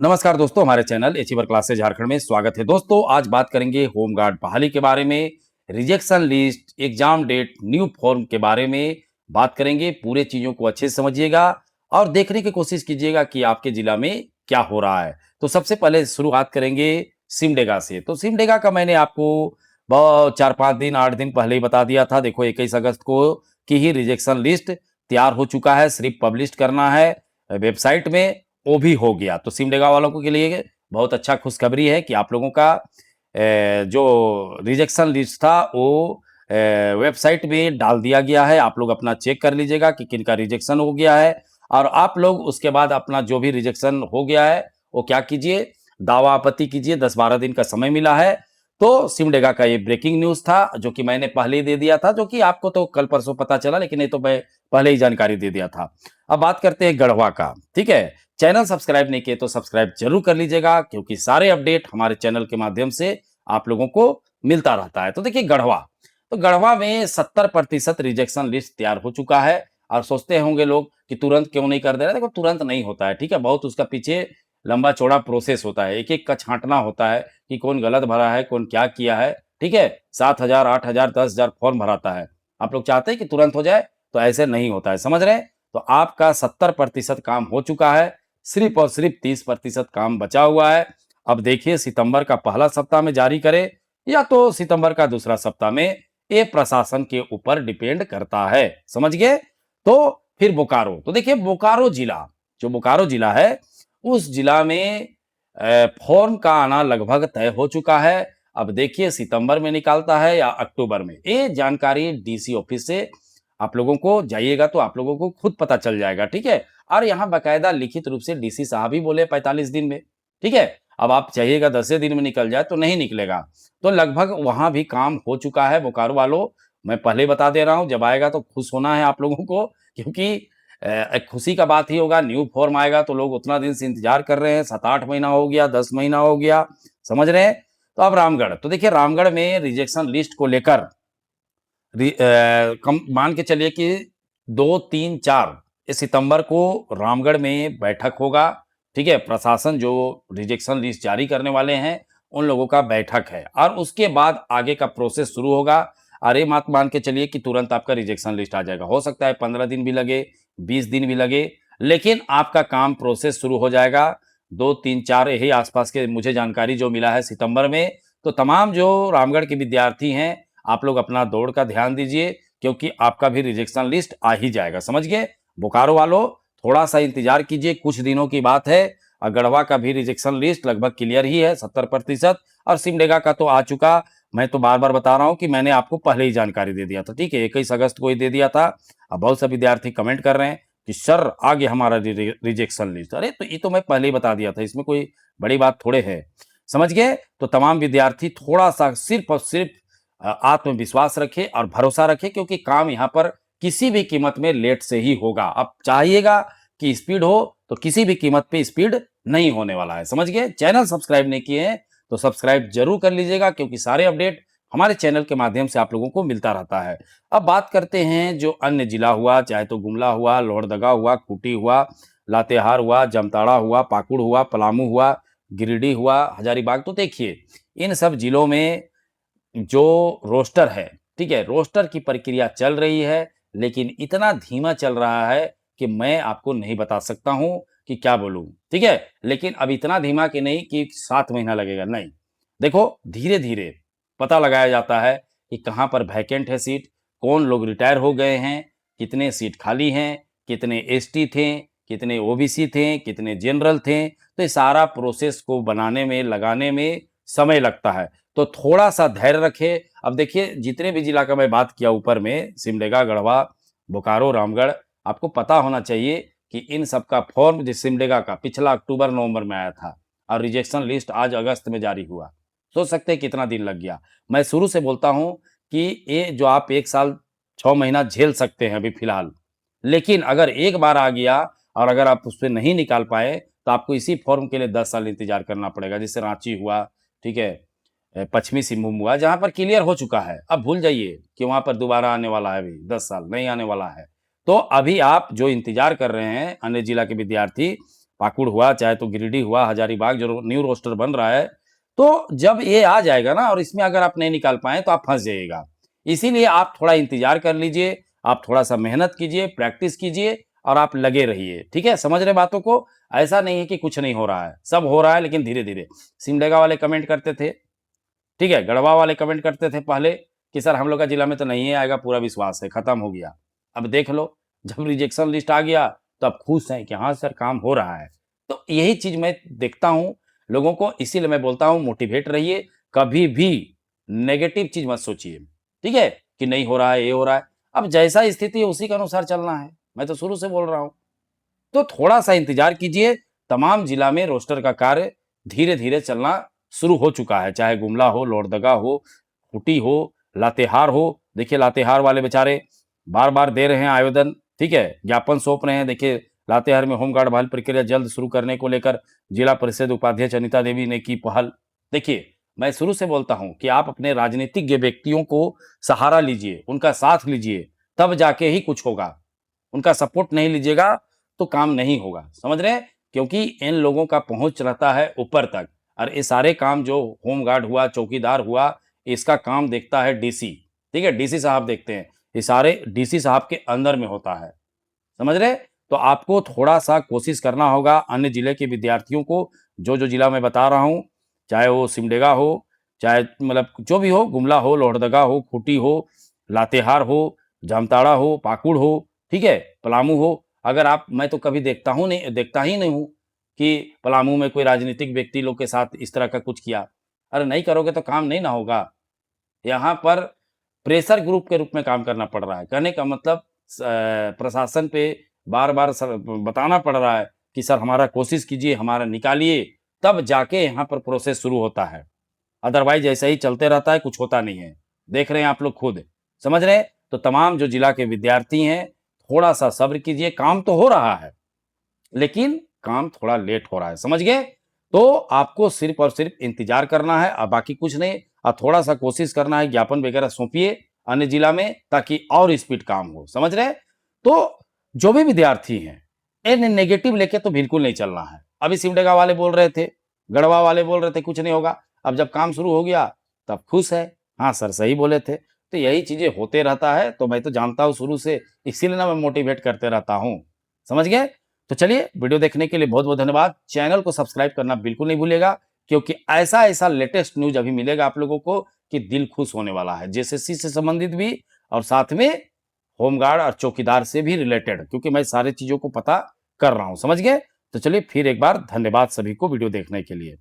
नमस्कार दोस्तों, हमारे चैनल अचीवर क्लासेस झारखंड में स्वागत है। दोस्तों, आज बात करेंगे होमगार्ड बहाली के बारे में, rejection list, exam date, new form के बारे में बात करेंगे। पूरे चीज़ों को अच्छे से समझिएगा और देखने की कोशिश कीजिएगा कि आपके जिला में क्या हो रहा है। तो सबसे पहले शुरुआत करेंगे सिमडेगा से। तो सिमडेगा का मैंने आपको 4-5 दिन 8 दिन पहले ही बता दिया था। देखो 21 अगस्त को की ही रिजेक्शन लिस्ट तैयार हो चुका है, सिर्फ पब्लिश करना है वेबसाइट में, वो भी हो गया। तो सिमडेगा वालों को के लिए बहुत अच्छा खुशखबरी है कि आप लोगों का जो रिजेक्शन लिस्ट था वो वेबसाइट में डाल दिया गया है। आप लोग अपना चेक कर लीजिएगा कि किनका रिजेक्शन हो गया है और आप लोग उसके बाद अपना जो भी रिजेक्शन हो गया है वो क्या कीजिए, दावा आपत्ति कीजिए। 10-12 दिन का समय मिला है। तो सिमडेगा का ये ब्रेकिंग न्यूज़ था जो कि मैंने पहले ही दे दिया था, जो कि आपको तो कल परसों पता चला, लेकिन ये तो मैं पहले ही जानकारी दे दिया था। अब बात करते हैं गढ़वा का। ठीक है, चैनल सब्सक्राइब नहीं किए तो सब्सक्राइब जरूर कर लीजिएगा, क्योंकि सारे अपडेट हमारे चैनल के माध्यम से आप लोगों को मिलता रहता है। तो देखिए गढ़वा, तो गढ़वा में 70% रिजेक्शन लिस्ट तैयार हो चुका है। और सोचते होंगे लोग कि तुरंत क्यों नहीं कर दे रहे। देखो तुरंत नहीं होता है, ठीक है, बहुत उसका पीछे लंबा चौड़ा प्रोसेस होता है, एक एक का छांटना होता है कि कौन गलत भरा है, कौन क्या किया है। ठीक है, 7,000 8,000 10,000 फॉर्म भराता है। आप लोग चाहते हैं कि तुरंत हो जाए, तो ऐसे नहीं होता है, समझ रहे हैं। तो आपका 70% काम हो चुका है, सिर्फ और सिर्फ 30% काम बचा हुआ है। अब देखिए सितंबर का पहला सप्ताह में जारी करे या तो सितंबर का दूसरा सप्ताह में, ये प्रशासन के ऊपर डिपेंड करता है, समझ गए। तो फिर बोकारो, तो देखिए बोकारो जिला, जो बोकारो जिला है उस जिला में फॉर्म का आना लगभग तय हो चुका है। अब देखिए सितंबर में निकालता है या अक्टूबर में, ये जानकारी डीसी ऑफिस से आप लोगों को जाइएगा तो आप लोगों को खुद पता चल जाएगा। ठीक है, और यहाँ बकायदा लिखित रूप से डीसी साहब ही बोले 45 दिन में। ठीक है, अब आप चाहिएगा 10 दिन में निकल जाए तो नहीं निकलेगा। तो लगभग वहां भी काम हो चुका है बोकारो वालों। मैं पहले बता दे रहा हूं, जब आएगा तो खुश होना है आप लोगों को, क्योंकि एक खुशी का बात ही होगा। न्यू फॉर्म आएगा तो लोग उतना दिन से इंतजार कर रहे हैं, 7-8 महीना हो गया, 10 महीना हो गया, समझ रहे हैं। तो अब रामगढ़, तो देखिए रामगढ़ में रिजेक्शन लिस्ट को लेकर कम मान के चलिए कि 2, 3, 4 इस सितंबर को रामगढ़ में बैठक होगा। ठीक है, प्रशासन जो रिजेक्शन लिस्ट जारी करने वाले हैं उन लोगों का बैठक है और उसके बाद आगे का प्रोसेस शुरू होगा। अरे मत मान के चलिए कि तुरंत आपका रिजेक्शन लिस्ट आ जाएगा, हो सकता है 15 दिन भी लगे, 20 दिन भी लगे, लेकिन आपका काम प्रोसेस शुरू हो जाएगा 2, 3, 4 यही आसपास के मुझे जानकारी जो मिला है सितंबर में। तो तमाम जो रामगढ़ के विद्यार्थी हैं, आप लोग अपना दौड़ का ध्यान दीजिए, क्योंकि आपका भी रिजेक्शन लिस्ट आ ही जाएगा, समझ गए। बोकारो वालों थोड़ा सा इंतजार कीजिए, कुछ दिनों की बात है। और गढ़वा का भी रिजेक्शन लिस्ट लगभग क्लियर ही है 70%, और सिमडेगा का तो आ चुका। मैं तो बार बार बता रहा हूं कि मैंने आपको पहले ही जानकारी दे दिया था। ठीक है, 21 अगस्त को ही दे दिया था। अब बहुत से विद्यार्थी कमेंट कर रहे हैं कि सर आगे हमारा रिजेक्शन लिस्ट, अरे तो ये तो मैं पहले ही बता दिया था, इसमें कोई बड़ी बात थोड़े है, समझ गए। तो तमाम विद्यार्थी थोड़ा सा सिर्फ और सिर्फ आत्मविश्वास रखे और भरोसा रखे, क्योंकि काम यहाँ पर किसी भी कीमत में लेट से ही होगा। अब चाहिएगा कि स्पीड हो तो किसी भी कीमत पे स्पीड नहीं होने वाला है, समझ गए। चैनल सब्सक्राइब नहीं किए हैं तो सब्सक्राइब जरूर कर लीजिएगा, क्योंकि सारे अपडेट हमारे चैनल के माध्यम से आप लोगों को मिलता रहता है। अब बात करते हैं जो अन्य जिला हुआ, चाहे तो गुमला हुआ, लोहरदगा हुआ, खूंटी हुआ, लातेहार हुआ, जामताड़ा हुआ, पाकुड़ हुआ, पलामू हुआ, गिरिडीह हुआ, हजारीबाग। तो देखिए इन सब जिलों में जो रोस्टर है, ठीक है, रोस्टर की प्रक्रिया चल रही है, लेकिन इतना धीमा चल रहा है कि मैं आपको नहीं बता सकता हूं कि क्या बोलूं। ठीक है, लेकिन अब इतना धीमा कि नहीं कि 7 महीना लगेगा, नहीं। देखो धीरे धीरे पता लगाया जाता है कि कहां पर वैकेंट है सीट, कौन लोग रिटायर हो गए हैं, कितने सीट खाली हैं, कितने एसटी थे, कितने ओबीसी थे, कितने जनरल थे। तो ये सारा प्रोसेस को बनाने में लगाने में समय लगता है, तो थोड़ा सा धैर्य रखें। अब देखिए जितने भी जिला का मैं बात किया ऊपर में, सिमडेगा, गढ़वा, बोकारो, रामगढ़, आपको पता होना चाहिए कि इन सबका फॉर्म जिस सिमडेगा का पिछला अक्टूबर नवंबर में आया था और रिजेक्शन लिस्ट आज अगस्त में जारी हुआ। सोच सकते हैं कितना दिन लग गया। मैं शुरू से बोलता हूं कि ये जो आप 1 साल 6 महीना झेल सकते हैं अभी फिलहाल, लेकिन अगर एक बार आ गया और अगर आप उस पर नहीं निकाल पाए तो आपको इसी फॉर्म के लिए 10 साल इंतजार करना पड़ेगा। जैसे रांची हुआ, ठीक है, पश्चिमी सिंहभूम हुआ, जहां पर क्लियर हो चुका है। अब भूल जाइए कि वहां पर दोबारा आने वाला है, अभी 10 साल नहीं आने वाला है। तो अभी आप जो इंतजार कर रहे हैं अन्य जिला के विद्यार्थी, पाकुड़ हुआ, चाहे तो गिरिडीह हुआ, हजारीबाग जो न्यू रोस्टर बन रहा है, तो जब ये आ जाएगा ना और इसमें अगर आप नहीं निकाल पाए तो आप फंस जाइएगा। इसीलिए आप थोड़ा इंतजार कर लीजिए, आप थोड़ा सा मेहनत कीजिए, प्रैक्टिस कीजिए और आप लगे रहिए, ठीक है? समझ रहे बातों को? ऐसा नहीं है कि कुछ नहीं हो रहा है, सब हो रहा है लेकिन धीरे-धीरे। सिमडेगा वाले कमेंट करते थे, ठीक है? गढ़वा वाले कमेंट करते थे पहले कि सर हम लोग का जिला में तो नहीं आएगा, पूरा विश्वास है, खत्म हो गया। अब देख लो, जब रिजेक्शन लिस्ट आ गया तो अब खुश हैं कि हाँ सर काम हो रहा है। तो यही चीज़ मैं देखता हूँ लोगों को, इसीलिए मैं बोलता हूँ मोटिवेट रहिए, कभी भी नेगेटिव चीज़ मत सोचिए, ठीक है? कि नहीं हो रहा है, ये हो रहा है। अब जैसा स्थिति है उसी के अनुसार चलना है, मैं तो शुरू से बोल रहा हूँ। तो थोड़ा-सा इंतज़ार कीजिए, तमाम जिला में रोस्टर का कार्य धीरे-धीरे चलना शुरू हो चुका है, चाहे गुमला हो, लोहरदगा हो, खूंटी हो, लातेहार हो। देखिए लातेहार वाले बेचारे बार-बार दे रहे हैं आवेदन, ठीक है? ज्ञापन सौंप रहे हैं। देखिए लातेहार में होमगार्ड बहाली प्रक्रिया जल्द शुरू करने को लेकर जिला परिषद उपाध्यक्ष अनीता देवी ने की पहल। देखिए, मैं शुरू से बोलता हूँ कि आप अपने राजनीतिज्ञ व्यक्तियों को सहारा लीजिए, उनका साथ लीजिए, तब जाके ही कुछ होगा। उनका सपोर्ट नहीं लीजिएगा तो काम नहीं होगा, समझ रहे हैं? क्योंकि इन लोगों का पहुँच रहता है ऊपर तक और ये सारे काम जो होमगार्ड हुआ, चौकीदार हुआ, इसका काम देखता है डीसी, ठीक है? डीसी साहब देखते हैं। ये सारे डीसी साहब के अंदर में होता है, समझ रहे? तो आपको थोड़ा-सा कोशिश करना होगा अन्य जिले के विद्यार्थियों को, जो-जो जिला मैं बता रहा हूँ, चाहे वो सिमडेगा हो, चाहे मतलब जो भी हो, गुमला हो, लोहरदगा हो, खूंटी हो, लातेहार हो, जामताड़ा हो, पाकुड़ हो, ठीक है? पलामू हो। अगर आप मैं तो कभी देखता ही नहीं हूँ कि पलामू में कोई राजनीतिक व्यक्ति लोग के साथ इस तरह का कुछ किया। अरे नहीं करोगे तो काम नहीं ना होगा। यहाँ पर प्रेशर ग्रुप के रूप में काम करना पड़ रहा है। कहने का मतलब प्रशासन पे बार-बार सर बताना पड़ रहा है कि सर हमारा कोशिश कीजिए, हमारा निकालिए, तब जाके यहाँ पर प्रोसेस शुरू होता है। अदरवाइज़ ऐसे ही चलते रहता है, कुछ होता नहीं है। देख रहे हैं आप लोग खुद, समझ रहे हैं? तो तमाम जो जिला के विद्यार्थी हैं, थोड़ा-सा सब्र कीजिए, काम तो हो रहा है, लेकिन काम थोड़ा लेट हो रहा है, समझ गए? तो आपको सिर्फ़ और सिर्फ़ इंतज़ार करना है बाकी कुछ नहीं और थोड़ा-सा कोशिश करना है, ज्ञापन वगैरह सौंपिए अन्य जिला में ताकि और स्पीड काम हो, समझ रहे हैं? तो जो भी विद्यार्थी हैं, इन नेगेटिव लेके तो बिल्कुल नहीं चलना है। अभी सिमडेगा वाले बोल रहे थे, गढ़वा वाले बोल रहे थे कुछ नहीं होगा, अब जब काम शुरू हो गया, तब खुश है। हाँ सर, सही बोले थे। तो यही चीज़ें होते रहता है, तो मैं तो जानता हूँ शुरू से, इसीलिए ना मैं मोटिवेट करते रहता हूँ, समझ गए? तो चलिए वीडियो देखने के लिए बहुत-बहुत धन्यवाद। चैनल को सब्सक्राइब करना बिल्कुल नहीं भूलिएगा क्योंकि ऐसा-ऐसा लेटेस्ट न्यूज़ अभी मिलेगा आप लोगों को कि दिल खुश होने वाला है। जेएसएससी से संबंधित भी और साथ में होमगार्ड और चौकीदार से भी रिलेटेड क्योंकि मैं सारी चीज़ों को पता कर रहा हूँ, समझ गए? तो चलिए फिर एक बार धन्यवाद सभी को वीडियो देखने के लिए।